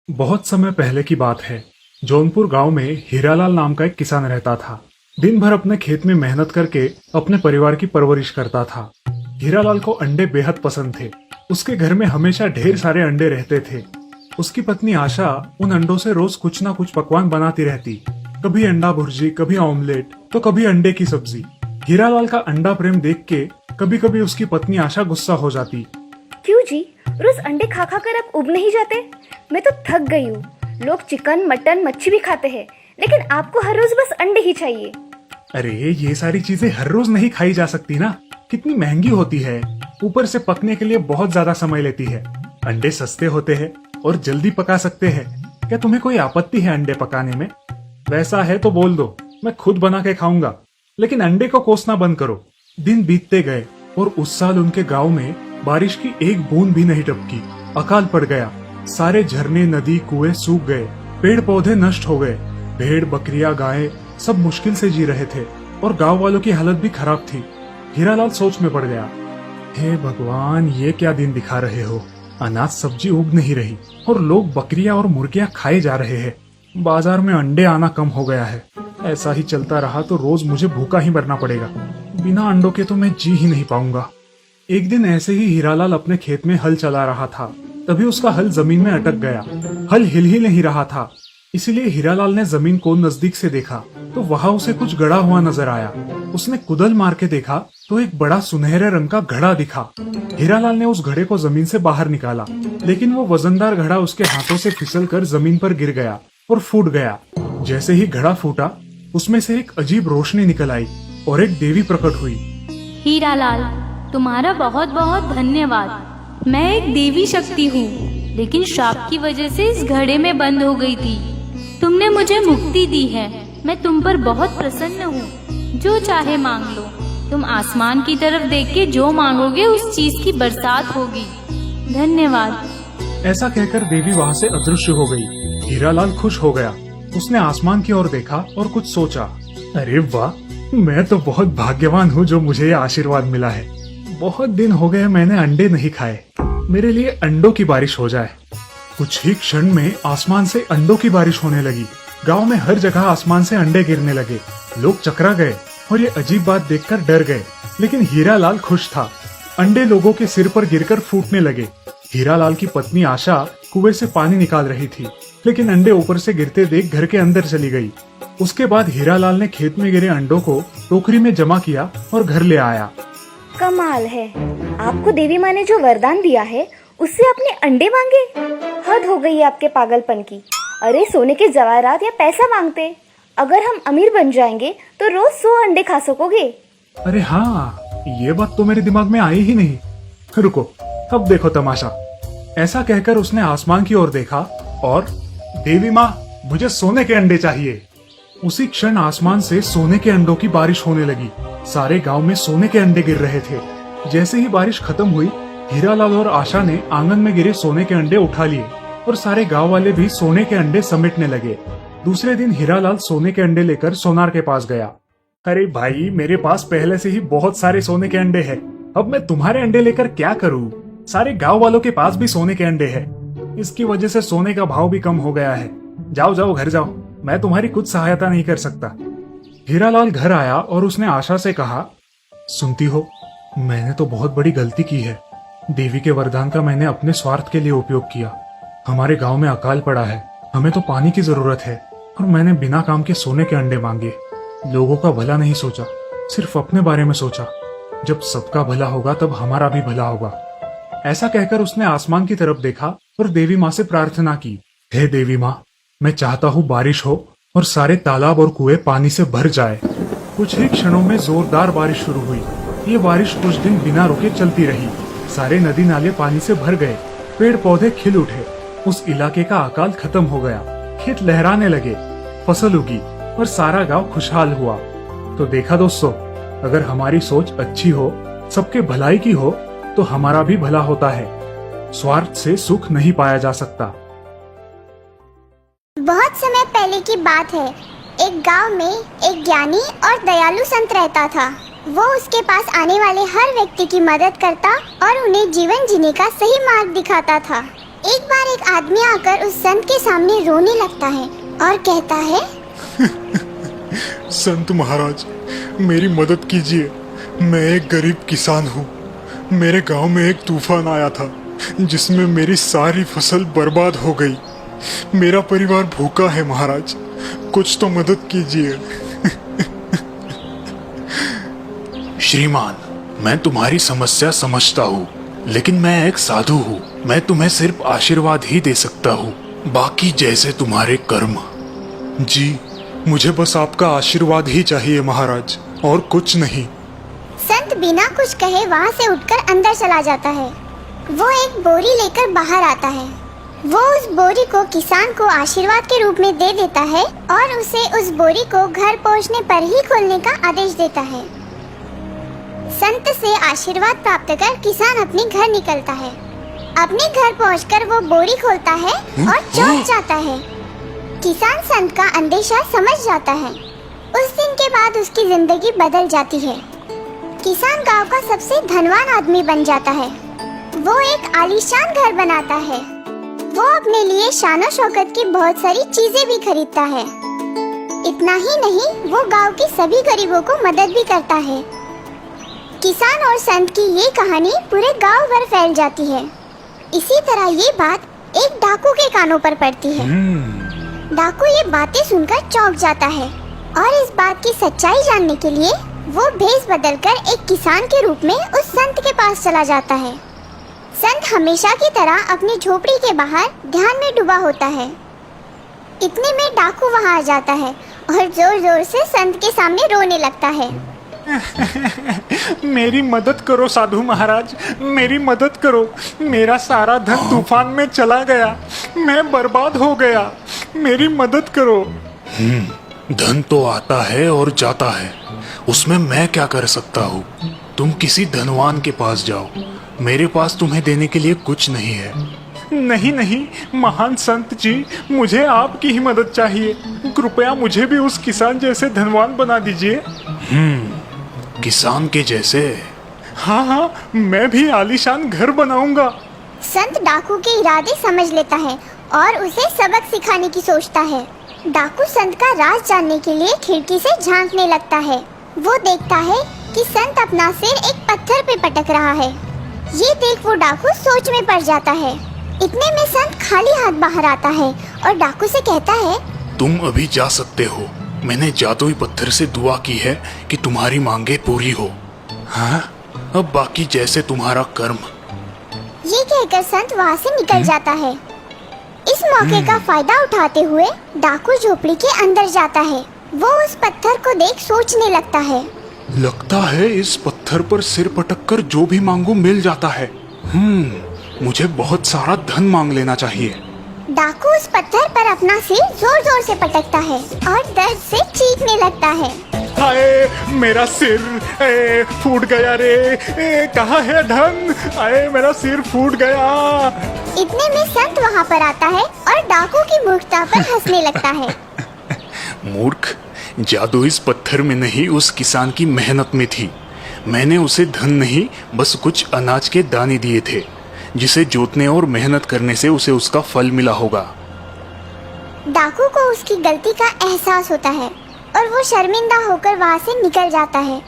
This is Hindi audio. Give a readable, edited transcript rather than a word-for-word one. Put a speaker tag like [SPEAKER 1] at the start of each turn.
[SPEAKER 1] बहुत समय पहले की बात है। जौनपुर गांव में हीरालाल नाम का एक किसान रहता था। दिन भर अपने खेत में मेहनत करके अपने परिवार की परवरिश करता था। हीरालाल को अंडे बेहद पसंद थे। उसके घर में हमेशा ढेर सारे अंडे रहते थे। उसकी पत्नी आशा उन अंडों से रोज कुछ ना कुछ पकवान बनाती रहती। कभी अंडा भुर्जी, कभी ऑमलेट, तो कभी अंडे की सब्जी। हीरालाल का अंडा प्रेम देख के कभी कभी उसकी पत्नी आशा गुस्सा हो जाती।
[SPEAKER 2] क्यों जी, रोज अंडे खा खा कर आप उब नहीं जाते? मैं तो थक गई हूँ। लोग चिकन, मटन, मच्छी भी खाते हैं, लेकिन आपको हर रोज बस अंडे ही चाहिए।
[SPEAKER 1] अरे ये सारी चीजें हर रोज नहीं खाई जा सकती ना। कितनी महंगी होती है, ऊपर से पकने के लिए बहुत ज्यादा समय लेती है। अंडे सस्ते होते हैं और जल्दी पका सकते हैं। क्या तुम्हें कोई आपत्ति है अंडे पकाने में? वैसा है तो बोल दो, मैं खुद बना के खाऊंगा, लेकिन अंडे को कोसना बंद करो। दिन बीतते गए और उस साल उनके गांव में बारिश की एक बूंद भी नहीं टपकी। अकाल पड़ गया। सारे झरने, नदी, कुएं सूख गए। पेड़ पौधे नष्ट हो गए। भेड़, बकरियां, गायें सब मुश्किल से जी रहे थे और गांव वालों की हालत भी खराब थी। हीरालाल सोच में पड़ गया। हे भगवान, ये क्या दिन दिखा रहे हो? अनाज सब्जी उग नहीं रही और लोग बकरियां और मुर्गियां खाए जा रहे हैं। बाजार में अंडे आना कम हो गया है। ऐसा ही चलता रहा तो रोज मुझे भूखा ही मरना पड़ेगा। बिना अंडों के तो मैं जी ही नहीं पाऊंगा। एक दिन ऐसे ही हीरालाल अपने खेत में हल चला रहा था। तभी उसका हल जमीन में अटक गया। हल हिल ही नहीं रहा था। इसीलिए हीरालाल ने जमीन को नजदीक से देखा तो वहां उसे कुछ गड़ा हुआ नजर आया। उसने कुदल मार के देखा तो एक बड़ा सुनहरे रंग का घड़ा दिखा। हीरालाल ने उस घड़े को जमीन से बाहर निकाला, लेकिन वो वजनदार घड़ा उसके हाथों से फिसलकर जमीन पर गिर गया और फूट गया। जैसे ही घड़ा फूटा, उसमें से एक अजीब रोशनी निकल आई और एक देवी प्रकट हुई।
[SPEAKER 3] हीरालाल, तुम्हारा बहुत बहुत धन्यवाद। मैं एक देवी शक्ति हूँ, लेकिन श्राप की वजह से इस घड़े में बंद हो गई थी। तुमने मुझे मुक्ति दी है। मैं तुम पर बहुत प्रसन्न हूँ। जो चाहे मांग लो। तुम आसमान की तरफ देख के जो मांगोगे उस चीज की बरसात होगी। धन्यवाद।
[SPEAKER 1] ऐसा कहकर देवी वहाँ से अदृश्य हो गई। हीरालाल खुश हो गया। उसने आसमान की ओर देखा और कुछ सोचा। अरे वाह, मैं तो बहुत भाग्यवान हूँ जो मुझे यह आशीर्वाद मिला है। बहुत दिन हो गए मैंने अंडे नहीं खाए। मेरे लिए अंडों की बारिश हो जाए। कुछ ही क्षण में आसमान से अंडों की बारिश होने लगी। गांव में हर जगह आसमान से अंडे गिरने लगे। लोग चकरा गए और ये अजीब बात देखकर डर गए, लेकिन हीरालाल खुश था। अंडे लोगों के सिर पर गिरकर फूटने लगे। हीरालाल की पत्नी आशा कुएं से पानी निकाल रही थी, लेकिन अंडे ऊपर से गिरते देख घर के अंदर चली गई। उसके बाद हीरालाल ने खेत में गिरे अंडों को टोकरी में जमा किया और घर ले आया।
[SPEAKER 2] कमाल है, आपको देवी माँ ने जो वरदान दिया है उससे आपने अंडे मांगे? हद हो गई है आपके पागलपन की। अरे सोने के जवाहरात या पैसा मांगते। अगर हम अमीर बन जाएंगे तो रोज 100 अंडे खा सकोगे।
[SPEAKER 1] अरे हाँ, ये बात तो मेरे दिमाग में आई ही नहीं। रुको, अब देखो तमाशा। ऐसा कहकर उसने आसमान की ओर देखा और देवी माँ, मुझे सोने के अंडे चाहिए। उसी क्षण आसमान से सोने के अंडों की बारिश होने लगी। सारे गांव में सोने के अंडे गिर रहे थे। जैसे ही बारिश खत्म हुई, हीरालाल और आशा ने आंगन में गिरे सोने के अंडे उठा लिए और सारे गांव वाले भी सोने के अंडे समेटने लगे। दूसरे दिन हीरालाल सोने के अंडे लेकर सोनार के पास गया। अरे भाई, मेरे पास पहले से ही बहुत सारे सोने के अंडे हैं। अब मैं तुम्हारे अंडे लेकर क्या करूं? सारे गांव वालों के पास भी सोने के अंडे हैं। इसकी वजह से सोने का भाव भी कम हो गया है। जाओ जाओ, घर जाओ। मैं तुम्हारी कुछ सहायता नहीं कर सकता। हीरालाल घर आया और उसने आशा से कहा, सुनती हो, मैंने तो बहुत बड़ी गलती की है। देवी के वरदान का मैंने अपने स्वार्थ के लिए उपयोग किया। हमारे गांव में अकाल पड़ा है। हमें तो पानी की जरूरत है और मैंने बिना काम के सोने के अंडे मांगे। लोगों का भला नहीं सोचा, सिर्फ अपने बारे में सोचा। जब सबका भला होगा तब हमारा भी भला होगा। ऐसा कहकर उसने आसमान की तरफ देखा और देवी माँ से प्रार्थना की। हे देवी माँ, मैं चाहता हूँ बारिश हो और सारे तालाब और कुएं पानी से भर जाए। कुछ ही क्षणों में जोरदार बारिश शुरू हुई। ये बारिश कुछ दिन बिना रुके चलती रही। सारे नदी नाले पानी से भर गए। पेड़ पौधे खिल उठे। उस इलाके का अकाल खत्म हो गया। खेत लहराने लगे, फसल उगी और सारा गांव खुशहाल हुआ। तो देखा दोस्तों, अगर हमारी सोच अच्छी हो, सबके भलाई की हो, तो हमारा भी भला होता है। स्वार्थ से सुख नहीं पाया जा सकता।
[SPEAKER 4] बहुत समय पहले की बात है। एक गांव में एक ज्ञानी और दयालु संत रहता था। वो उसके पास आने वाले हर व्यक्ति की मदद करता और उन्हें जीवन जीने का सही मार्ग दिखाता था। एक बार एक आदमी आकर उस संत के सामने रोने लगता है और कहता है,
[SPEAKER 1] संत महाराज, मेरी मदद कीजिए। मैं एक गरीब किसान हूँ। मेरे गांव में एक तूफान आया था जिसमें मेरी सारी फसल बर्बाद हो गई। मेरा परिवार भूखा है महाराज, कुछ तो मदद कीजिए। श्रीमान, मैं तुम्हारी समस्या समझता हूँ, लेकिन मैं एक साधु हूँ। मैं तुम्हें सिर्फ आशीर्वाद ही दे सकता हूँ, बाकी जैसे तुम्हारे कर्म। जी, मुझे बस आपका आशीर्वाद ही चाहिए महाराज, और कुछ नहीं।
[SPEAKER 4] संत बिना कुछ कहे वहाँ से उठकर अंदर चला जाता है। वो एक बोरी लेकर बाहर आता है। वो उस बोरी को किसान को आशीर्वाद के रूप में दे देता है और उसे उस बोरी को घर पहुँचने पर ही खोलने का आदेश देता है। संत से आशीर्वाद प्राप्त कर किसान अपने घर निकलता है। अपने घर पहुंचकर वो बोरी खोलता है और चौंक जाता है। किसान संत का अंदेशा समझ जाता है। उस दिन के बाद उसकी जिंदगी बदल जाती है। किसान गांव का सबसे धनवान आदमी बन जाता है। वो एक आलीशान घर बनाता है। वो अपने लिए शानो शौकत की बहुत सारी चीजें भी खरीदता है। इतना ही नहीं, वो गांव के सभी गरीबों को मदद भी करता है। किसान और संत की ये कहानी पूरे गांव भर फैल जाती है। इसी तरह ये बात एक डाकू के कानों पर पड़ती है। डाकू ये बातें सुनकर चौंक जाता है और इस बात की सच्चाई जानने के लिए वो भेष बदलकर एक किसान के रूप में उस संत के पास चला जाता है। संत हमेशा की तरह अपनी झोपड़ी के बाहर ध्यान में डूबा होता है। इतने में डाकू वहाँ आ जाता है और जोर जोर से संत के सामने रोने लगता है।
[SPEAKER 1] मेरी मदद करो साधु महाराज, मेरी मदद करो। मेरा सारा धन तूफान में चला गया, मैं बर्बाद हो गया। मेरी मदद करो। धन तो आता है और जाता है, उसमें मैं क्या कर सकता हूँ। तुम किसी धनवान के पास जाओ, मेरे पास तुम्हें देने के लिए कुछ नहीं है। नहीं नहीं महान संत जी, मुझे आपकी ही मदद चाहिए। कृपया मुझे भी उस किसान जैसे धनवान बना दीजिए। किसान के जैसे? हाँ हाँ, मैं भी आलीशान घर बनाऊंगा।
[SPEAKER 4] संत डाकू के इरादे समझ लेता है और उसे सबक सिखाने की सोचता है। डाकू संत का राज जानने के लिए खिड़की से झांकने लगता है। वो देखता है कि संत अपना सिर एक पत्थर पे पटक रहा है। ये देख वो डाकू सोच में पड़ जाता है। इतने में संत खाली हाथ बाहर आता है और डाकू से कहता है,
[SPEAKER 1] तुम अभी जा सकते हो। मैंने जादुई पत्थर से दुआ की है कि तुम्हारी मांगे पूरी हो। हाँ, अब बाकी जैसे तुम्हारा कर्म।
[SPEAKER 4] ये कहकर संत वहाँ से निकल जाता है। इस मौके का फायदा उठाते हुए डाकू झोपड़ी के अंदर जाता है। वो उस पत्थर को देख सोचने लगता है।
[SPEAKER 1] लगता है इस पत्थर पर सिर पटककर जो भी मांगू मिल जाता है। मुझे बहुत सारा धन मांग लेना चाहिए।
[SPEAKER 4] डाकू उस पत्थर पर अपना सिर जोर जोर से पटकता है और दर्द से चीखने लगता है।
[SPEAKER 1] हाय मेरा सिर फूट गया रे। कहाँ है धन? आए मेरा सिर फूट गया।
[SPEAKER 4] इतने में संत वहाँ पर आता है और डाकू की मूर्खता पर हंसने लगता है।
[SPEAKER 1] मूर्ख, जादू इस पत्थर में नहीं, उस किसान की मेहनत में थी। मैंने उसे धन नहीं, बस कुछ अनाज के दाने दिए थे, जिसे जोतने और मेहनत करने से उसे उसका फल मिला होगा।
[SPEAKER 4] डाकू को उसकी गलती का एहसास होता है और वो शर्मिंदा होकर वहाँ से निकल जाता है।